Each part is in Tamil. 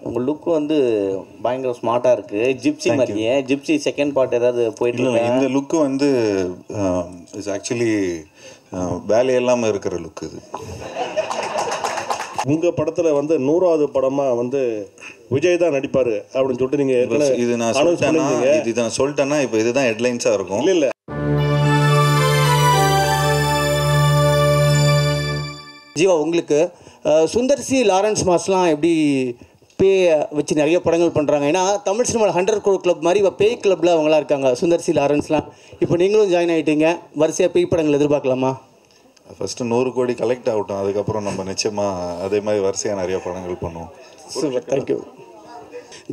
உங்கள் லுக்கு வந்து பயங்கர ஸ்மார்ட்டாக இருக்குது. ஜிப்சி மாதிரியே. ஜிப்சி செகண்ட் பார்ட் ஏதாவது போயிட்டு இல்லை, இந்த லுக்கு வந்து இஸ் ஆக்சுவலி வேலையெல்லாமல் இருக்கிற லுக் இது. உங்கள் படத்தில் வந்து 100வது படமாக வந்து விஜய் தான் நடிப்பார் அப்படின்னு சொல்லிட்டு நீங்கள் இது நான் சொல்லிட்டேன்னா இது நான் சொல்லிட்டேன்னா இப்போ இதுதான் ஹெட்லைன்ஸாக இருக்கும். இல்லை இல்லை ஜீவா, உங்களுக்கு சுந்தர் சி லாரன்ஸ் மாஸ்லாம் எப்படி பேய் வச்சு நிறைய படங்கள் பண்ணுறாங்க. ஏன்னா தமிழ் சினிமாவில் 100 crore கிளப் மாதிரி இப்போ பேய் கிளப்பில் அவங்களாம் இருக்காங்க, சுந்தர் சி லாரன்ஸ்லாம். இப்போ நீங்களும் ஜாயின் ஆகிட்டீங்க, வரிசையாக பேய் படங்கள் எதிர்பார்க்கலாமா? ஃபஸ்ட்டு 100 கோடி கலெக்ட் ஆகட்டும், அதுக்கப்புறம் நம்ம நிச்சயமாக அதே மாதிரி வரிசையாக நிறையா படங்கள் பண்ணுவோம். Super, thank you.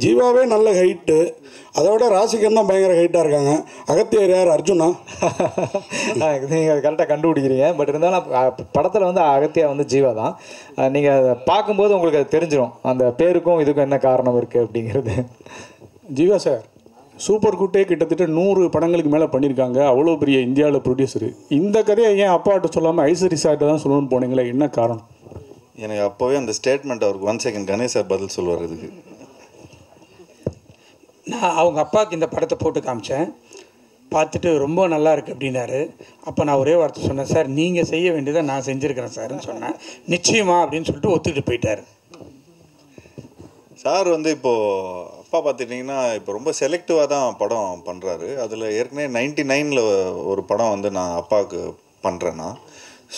ஜீவாவே நல்ல ஹைட்டு, அதோட ராசிகன் தான் பயங்கர ஹைட்டாக இருக்காங்க. அகத்தியர் யார்? அர்ஜுனா? நீங்கள் கரெக்டாக கண்டுபிடிக்கிறீங்க. பட் இருந்தாலும் படத்தில் வந்து அகத்தியா வந்து ஜீவா தான். நீங்கள் பார்க்கும்போது உங்களுக்கு அது தெரிஞ்சிடும் அந்த பேருக்கும் இதுக்கும் என்ன காரணம் இருக்குது அப்படிங்கிறது. ஜீவா சார் சூப்பர் குட்டே கிட்டத்தட்ட 100 படங்களுக்கு மேலே பண்ணியிருக்காங்க. அவ்வளோ பெரிய இந்தியாவில் ப்ரொடியூசரு. இந்த கதையை ஏன் அப்பாட்ட சொல்லாமல் ஐஸ்வரி சார்கிட்ட தான் சொல்லணும்னு போனீங்களே, என்ன காரணம்? எனக்கு அப்போவே அந்த ஸ்டேட்மெண்ட் அவருக்கு 1 செகண்ட் கணேஷ் சார் பதில் சொல்லுவார். இதுக்கு நான் அவங்க அப்பாவுக்கு இந்த படத்தை போட்டு காமிச்சேன், பார்த்துட்டு ரொம்ப நல்லா இருக்குது அப்படின்னாரு. அப்போ நான் ஒரே வார்த்தை சொன்னேன், சார் நீங்கள் செய்ய வேண்டியதை நான் செஞ்சுருக்கிறேன் சார்ன்னு சொன்னேன். நிச்சயமா அப்படின்னு சொல்லிட்டு ஒத்துக்கிட்டு போயிட்டார். சார் வந்து இப்போது அப்பா பார்த்துட்டிங்கன்னா இப்போ ரொம்ப செலக்டிவாக தான் படம் பண்ணுறாரு. அதில் ஏற்கனவே 99ல் ஒரு படம் வந்து நான் அப்பாவுக்கு பண்ணுறேன்னா,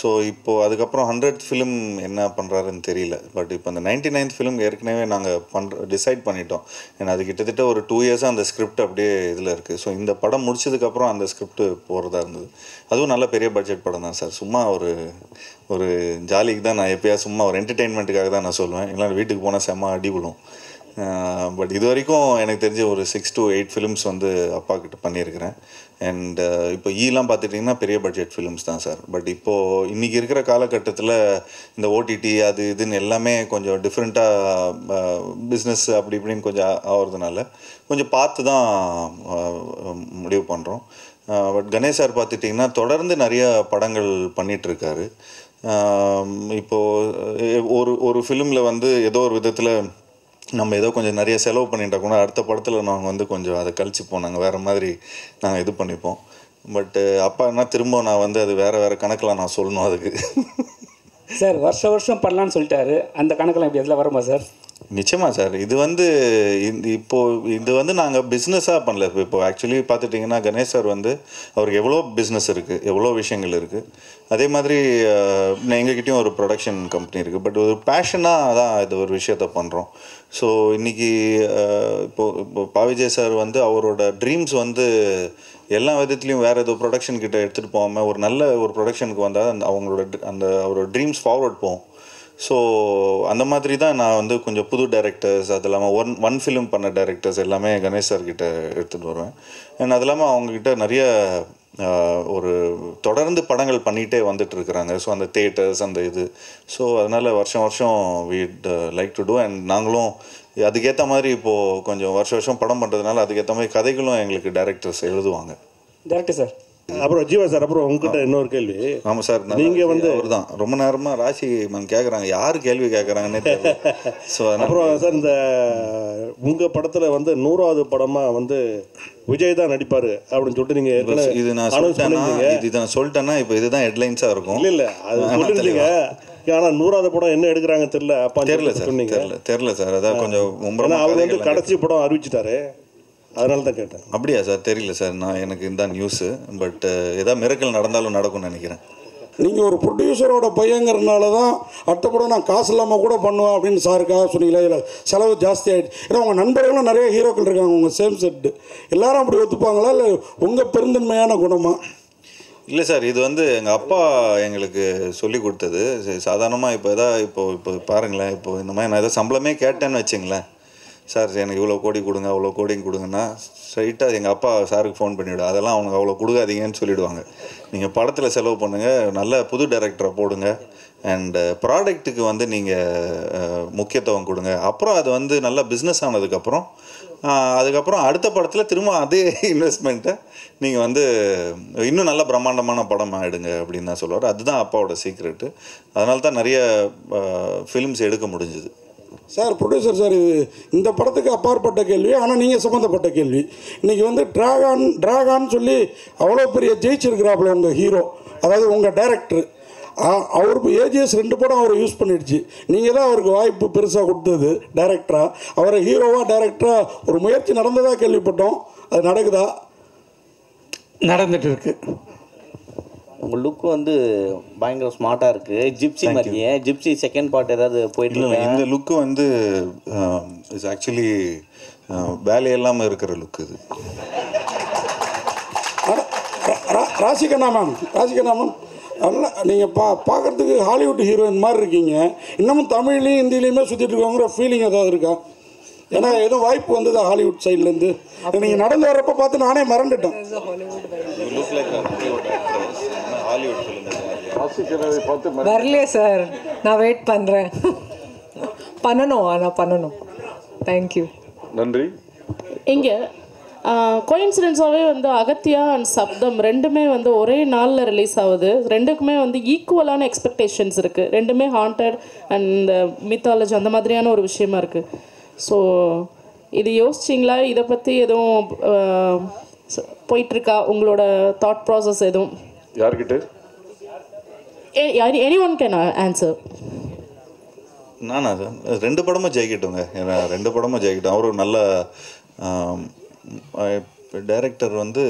ஸோ இப்போது அதுக்கப்புறம் 100th ஃபிலிம் என்ன பண்ணுறாருன்னு தெரியல. பட் இப்போ அந்த 99th ஃபிலிம் ஏற்கனவே நாங்கள் டிசைட் பண்ணிட்டோம். ஏன்னா அது கிட்டத்தட்ட ஒரு 2 இயர்ஸாக அந்த ஸ்கிரிப்ட் அப்படியே இதில் இருக்குது. ஸோ இந்த படம் முடிச்சதுக்கப்புறம் அந்த ஸ்கிரிப்ட் போகிறதா இருந்தது. அதுவும் நல்ல பெரிய பட்ஜெட் படம் தான் சார். சும்மா ஒரு ஜாலிக்கு தான் நான் எப்போயா சும்மா ஒரு என்டர்டெயின்மெண்ட்டுக்காக தான் நான் சொல்லுவேன். இல்லைனா வீட்டுக்கு போனால் செம்ம அடி விழும். பட் இது வரைக்கும் எனக்கு தெரிஞ்ச ஒரு 6 to 8 ஃபிலிம்ஸ் வந்து அப்பா கிட்ட பண்ணியிருக்கிறேன். அண்ட் இப்போ ஈலாம் பார்த்துட்டிங்கன்னா பெரிய பட்ஜெட் ஃபிலிம்ஸ் தான் சார். பட் இப்போது இன்றைக்கி இருக்கிற காலகட்டத்தில் இந்த ஓடிடி அது இதுன்னு எல்லாமே கொஞ்சம் டிஃப்ரெண்ட்டாக பிஸ்னஸ் அப்படி இப்படின்னு கொஞ்சம் ஆகிறதுனால கொஞ்சம் பார்த்து தான் முடிவு பண்ணுறோம். பட் கணேஷ் சார் பார்த்துட்டிங்கன்னா தொடர்ந்து நிறைய படங்கள் பண்ணிகிட்ருக்காரு. இப்போது ஒரு ஃபிலிமில் வந்து ஏதோ ஒரு விதத்தில் நம்ம ஏதோ கொஞ்சம் நிறைய செலவு பண்ணிட்டா கூட அடுத்த படத்தில் நாங்கள் வந்து கொஞ்சம் அதை கழிச்சுப்போம், நாங்கள் வேறு மாதிரி நாங்கள் இது பண்ணிப்போம். பட்டு அப்பா என்ன திரும்ப நான் வந்து அது வேறு கணக்கில் நான் சொல்லணும் அதுக்கு. சார் வருஷம் பண்ணலான்னு சொல்லிட்டாரு, அந்த கணக்கெல்லாம் இப்படி எதில் வருமா சார்? நிச்சயமாக சார். இது வந்து இது வந்து நாங்கள் பிஸ்னஸாக பண்ணல. இப்போ ஆக்சுவலி பார்த்துட்டிங்கன்னா கணேஷ் சார் வந்து அவருக்கு எவ்வளோ பிஸ்னஸ் இருக்குது, எவ்வளோ விஷயங்கள் இருக்குது. அதே மாதிரி எங்ககிட்டயும் ஒரு ப்ரொடக்ஷன் கம்பெனி இருக்குது. பட் ஒரு பேஷனாக தான் இது ஒரு விஷயத்த பண்ணுறோம். ஸோ இன்றைக்கி இப்போ பாவிஜய் சார் வந்து அவரோட ட்ரீம்ஸ் வந்து எல்லா விதத்துலேயும் வேறு ஏதோ ப்ரொடக்ஷன் கிட்ட எடுத்துகிட்டு போகாமல் ஒரு நல்ல ஒரு ப்ரொடக்ஷனுக்கு வந்தால் அவரோட ட்ரீம்ஸ் ஃபார்வர்ட் போகும். ஸோ அந்த மாதிரி தான் நான் வந்து கொஞ்சம் புது டைரக்டர்ஸ், அது இல்லாமல் ஒன் ஃபிலிம் பண்ண டைரக்டர்ஸ் எல்லாமே கணேஷ் சார்கிட்ட எடுத்துகிட்டு வருவேன். அண்ட் அது இல்லாமல் அவங்கக்கிட்ட நிறைய ஒரு தொடர்ந்து படங்கள் பண்ணிகிட்டே வந்துட்டுருக்குறாங்க. ஸோ அந்த தியேட்டர்ஸ் அந்த இது. ஸோ அதனால் வருஷம் வீட் லைக் டு டூ. அண்ட் நாங்களும் அதுக்கேற்ற மாதிரி இப்போது கொஞ்சம் வருஷம் படம் பண்ணுறதுனால அதுக்கேற்ற மாதிரி கதைகளும் எங்களுக்கு டைரக்டர்ஸ் எழுதுவாங்க. Director sir. அப்புறம் ஜீவா சார், அப்புறம் உங்ககிட்ட இன்னொரு கேள்வி. ஆமாம் சார், நீங்கள் வந்து அவர் தான் ரொம்ப நேரமாக ராசி மேம் கேட்குறாங்க, யார் கேள்வி கேட்குறாங்கன்னே தெரியல. ஸோ அப்புறம் சார் இந்த உங்கள் படத்தில் வந்து 100வது படமாக வந்து விஜய் தான் நடிப்பார் அப்படின்னு சொல்லிட்டு நீங்கள் இது நான் சொல்லிட்டேன்னா இப்போ இதுதான் ஹெட்லைன்ஸாக இருக்கும். இல்லை அது சொல்லிருந்தீங்க. ஆனால் 100வது படம் என்ன எடுக்கிறாங்க தெரியல. அப்பா தெரியல சார், தெரியல சார். அதான் கொஞ்சம் அவர் வந்து கடைசி படம் அறிவிச்சிட்டாரு, அதனால தான் கேட்டேன். அப்படியா சார்? தெரியல சார், எனக்கு இந்த நியூஸு. பட் ஏதாவது மிரக்கல் நடந்தாலும் நடக்கும்னு நினைக்கிறேன். நீங்கள் ஒரு ப்ரொடியூசரோட பையங்கிறதுனால தான் அடுத்த படம் நான் காசு இல்லாமல் கூட பண்ணுவேன் அப்படின்னு சாருக்காக சொன்னீங்களா? இல்லை செலவு ஜாஸ்தி ஆகிடுச்சு. ஏன்னா உங்கள் நண்பர்களும் நிறைய ஹீரோக்கள் இருக்காங்க உங்கள் சேம் செட்டு, எல்லாரும் அப்படி ஒத்துப்பாங்களா இல்லை உங்கள் பெருந்தன்மையான குணமா? இல்லை சார், இது வந்து எங்கள் அப்பா எங்களுக்கு சொல்லி கொடுத்தது. சாதாரணமாக இப்போ பாருங்களேன், இப்போ இந்த மாதிரி நான் ஏதோ சம்பளமே கேட்டேன்னு வச்சுங்களேன், சார் எனக்கு இவ்வளோ கோடி கொடுங்க அவ்வளோ கோடிங்க கொடுங்கன்னா ஸ்ட்ரைட்டாக எங்கள் அப்பா சாருக்கு ஃபோன் பண்ணிவிடு, அதெல்லாம் அவனுக்கு அவ்வளோ கொடுக்காதீங்கன்னு சொல்லிவிடுவாங்க. நீங்கள் படத்தில் செலவு பண்ணுங்கள், நல்ல புது டைரக்டரை போடுங்க, அண்டு ப்ராடக்ட்டுக்கு வந்து நீங்கள் முக்கியத்துவம் கொடுங்க. அப்புறம் அது வந்து நல்லா பிஸ்னஸ் ஆனதுக்கப்புறம் அதுக்கப்புறம் அடுத்த படத்தில் திரும்ப அதே இன்வெஸ்ட்மெண்ட்டை நீங்கள் வந்து இன்னும் நல்ல பிரம்மாண்டமான படமாக எடுங்க அப்படின்னு தான் சொல்லுவார். அதுதான் அப்பாவோட சீக்ரெட்டு. அதனால தான் நிறைய ஃபிலிம்ஸ் எடுக்க முடிஞ்சுது. சார் ப்ரொடியூசர் சார், இது இந்த படத்துக்கு அப்பாற்பட்ட கேள்வி, ஆனால் நீங்கள் சம்மந்தப்பட்ட கேள்வி. இன்றைக்கி வந்து ட்ராகான்னு சொல்லி அவ்வளோ பெரிய ஜெயிச்சிருக்கிறாப்புல உங்கள் ஹீரோ, அதாவது உங்கள் டைரக்டர். அவருக்கு ஏஜிஎஸ் 2 படம் அவரை யூஸ் பண்ணிடுச்சு. நீங்கள் தான் அவருக்கு வாய்ப்பு பெருசாக கொடுத்தது டைரக்டராக. அவரை ஹீரோவாக டைரக்டராக ஒரு முயற்சி நடந்ததாக கேள்விப்பட்டோம். அது நடக்குதா? நடந்துட்டு இருக்கு. உங்கள் லுக்கு வந்து பயங்கர ஸ்மார்ட்டாக இருக்குது. ஜிப்சி மாதிரியே. ஜிப்சி செகண்ட் பார்ட் ஏதாவது போயிட்டு இல்லை, இந்த லுக்கு வந்து இஸ் ஆக்சுவலி வேலையெல்லாமல் இருக்கிற லுக் இது. ராசிகண்ணா மேம் நல்லா நீங்கள் பார்க்குறதுக்கு ஹாலிவுட் ஹீரோயின் மாதிரி இருக்கீங்க. இன்னமும் தமிழ்லேயும் ஹிந்திலையுமே சுற்றிட்டு இருக்கோங்கிற ஃபீலிங் ஏதாவது இருக்கா? ஏன்னா எதுவும் வாய்ப்பு வந்தது ஹாலிவுட் சைட்லேருந்து? நீங்கள் நடந்து வரப்போ பார்த்து நானே மறந்துட்டேன். வரலையே சார், நான் வெயிட் பண்ணுறேன். பண்ணணும், ஆனால் பண்ணணும். தேங்க்யூ, நன்றி. இங்கே கோயின்சிடென்ஸாகவே வந்து அகத்தியா அண்ட் சப்தம் ரெண்டுமே வந்து ஒரே நாளில் ரிலீஸ் ஆகுது. ரெண்டுக்குமே வந்து ஈக்குவலான எக்ஸ்பெக்டேஷன்ஸ் இருக்குது. ரெண்டுமே ஹாண்டட் அண்ட் மித்தாலஜி அந்த மாதிரியான ஒரு விஷயமா இருக்குது. ஸோ இது யோசிச்சிங்களா? இதை பற்றி எதுவும் போயிட்டுருக்கா உங்களோட தாட் ப்ராசஸ் எதுவும்? யார்கிட்ட? anyone can answer. நானா சார் 2 படமும் ஜெயிக்கட்டுங்க. ஏன்னா 2 படமும் ஜெயிக்கட்டும். அவரு நல்ல டைரக்டர் வந்து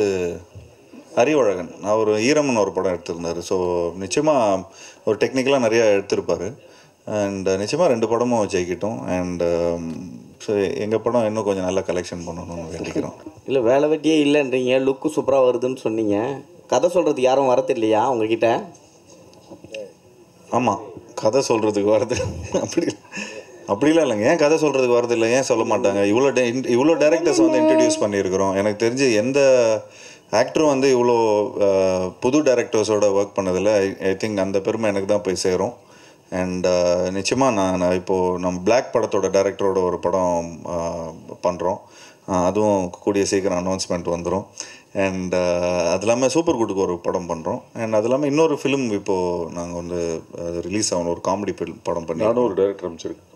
அறிவழகன். அவர் ஈரம்னு ஒரு படம் எடுத்திருந்தார். ஸோ நிச்சயமாக ஒரு டெக்னிக்கலாக நிறையா எடுத்திருப்பார். அண்ட் நிச்சயமாக 2 படமும் ஜெயிக்கட்டும். அண்ட் ஸோ எங்கள் படம் இன்னும் கொஞ்சம் நல்லா கலெக்ஷன் பண்ணணும்னு வேண்டிக்கிறோம். இல்லை, வேலை வெட்டியே இல்லைன்றீங்க, லுக்கு சூப்பராக வருதுன்னு சொன்னீங்க. கதை சொல்கிறதுக்கு யாரும் வரது இல்லையா உங்ககிட்ட? ஆமாம், கதை சொல்கிறதுக்கு வரது அப்படிலாம் இல்லைங்க. ஏன் கதை சொல்கிறதுக்கு வரது இல்லை? ஏன் சொல்ல மாட்டாங்க? இவ்வளோ டைரக்டர்ஸ் வந்து இன்ட்ரடியூஸ் பண்ணியிருக்கிறோம். எனக்கு தெரிஞ்சு எந்த ஆக்டரும் வந்து இவ்வளோ புது டைரக்டர்ஸோட ஒர்க் பண்ணதில்லை. ஐ திங்க் அந்த பெருமை எனக்கு தான் போய் சேரும். அண்ட் நிச்சயமாக நான் இப்போது நம்ம பிளாக் படத்தோட டைரக்டரோட ஒரு படம் பண்ணுறோம். அதுவும் கூடிய சீக்கிரம் அனௌன்ஸ்மெண்ட் வந்துடும். அண்ட் அது இல்லாமல் சூப்பர் குட்டுக்கு ஒரு படம் பண்ணுறோம். அண்ட் அது இல்லாமல் இன்னொரு ஃபிலிம் இப்போது நாங்கள் வந்து ரிலீஸ் ஆகணும், ஒரு காமெடி படம் பண்ணி. நானும் ஒரு டைரக்டர் அமைச்சிருக்கேன்.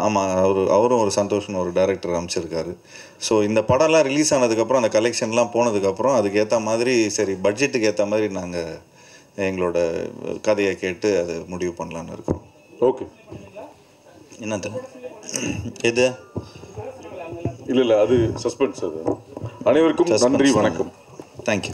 ஆமாம், அவரும் ஒரு சந்தோஷம்னு ஒரு டைரக்டர் அமைச்சிருக்காரு. ஸோ இந்த படம்லாம் ரிலீஸ் ஆனதுக்கப்புறம், அந்த கலெக்ஷன்லாம் போனதுக்கப்புறம் அதுக்கு ஏற்ற மாதிரி, சரி பட்ஜெட்டுக்கு ஏற்ற மாதிரி நாங்கள் எங்களோட கதையை கேட்டு அதை முடிவு பண்ணலான்னு இருக்கோம். ஓகே, என்னது இது? இல்லை அது சஸ்பென்ஸ். அது அனைவருக்கும் நன்றி, வணக்கம். தேங்க்யூ.